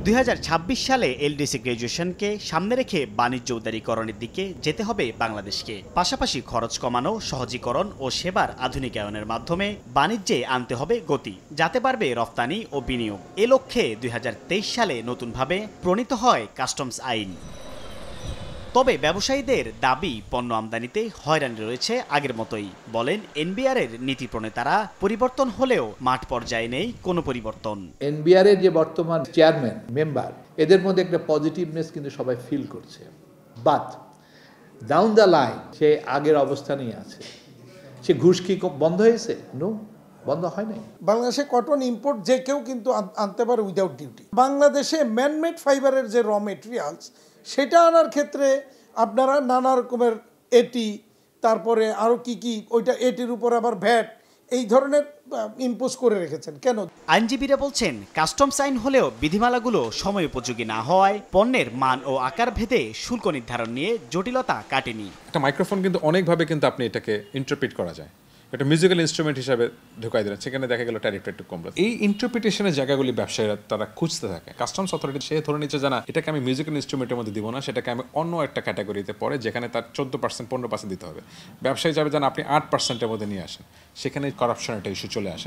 2026 সালে এলডিসি গ্র্যাজুয়েশনকে সামনে রেখে বাণিজ্য উদারীকরণের দিকে যেতে হবে বাংলাদেশকে। পাশাপাশি খরচ কমানো, সহজীকরণ ও সেবার আধুনিকায়নের মাধ্যমে বাণিজ্যে আনতে হবে গতি, যাতে বাড়বে রফতানি ও বিনিয়োগ। এ লক্ষ্যে 2023 সালে নতুনভাবে প্রণীত হয় কাস্টমস আইন। তবে ব্যবসায়ীদের দাবি, পণ্য আমদানিতে হয়রানি রয়েছে আগের মতোই। বলেন এনবিআরের নীতি প্রণেতারা, পরিবর্তন হলেও মাঠ পর্যায়ে নেই কোনো পরিবর্তন। এনবিআরের যে বর্তমান চেয়ারম্যান, মেম্বার, এদের মধ্যে একটা পজিটিভনেস কিন্তু সবাই ফিল করছে। বাট ডাউন দ্য লাইন সে আগের অবস্থানেই আছে। সে ঘুষ কি বন্ধ হয়েছে? নো, বন্ধ হয় নাই। বাংলাদেশে কটন ইম্পোর্ট যে কেউ কিন্তু আনতে পারে উইদাউট ডিউটি। বাংলাদেশে ম্যানমেড ফাইবারের যে র মেটেরিয়ালস, সেটা আনার ক্ষেত্রে আপনারা নানা রকমের এটি, তারপরে আরও কি ওইটা এটির উপর আবার ভ্যাট, এই ধরনের ইম্পোজ করে রেখেছেন কেন? আইনজীবীরা বলছেন, কাস্টমস আইন হলেও বিধিমালাগুলো সময় উপযোগী না হওয়ায় পণ্যের মান ও আকার ভেদে শুল্ক নির্ধারণ নিয়ে জটিলতা কাটেনি। একটা মাইক্রোফোন কিন্তু অনেকভাবে কিন্তু আপনি এটাকে ইন্টারপ্রিট করা যায়। একটা মিউজিক্যাল ইনস্ট্রুমেন্ট হিসাবে ঢুকাই দিলেন, সেখানে দেখা গেল ট্যারিফটা একটু কমলো। এই ইন্টারপ্রিটেশনের জায়গাগুলি ব্যবসায়ীরা তারা খুঁজতে থাকে। কাস্টমস অথরিটি সে ধরে নিচ্ছে জানা এটাকে আমি মিউজিক্যাল ইনস্ট্রুমেন্টের মধ্যে দিব না, সেটাকে আমি অন্য একটা ক্যাটাগরিতে পড়ে, যেখানে তার 14% 15% দিতে হবে। ব্যবসায়ী যাবে জানা আপনি 8%-এর মধ্যে নিয়ে আসেন, সেখানে করাপশন একটা ইস্যু চলে আসে।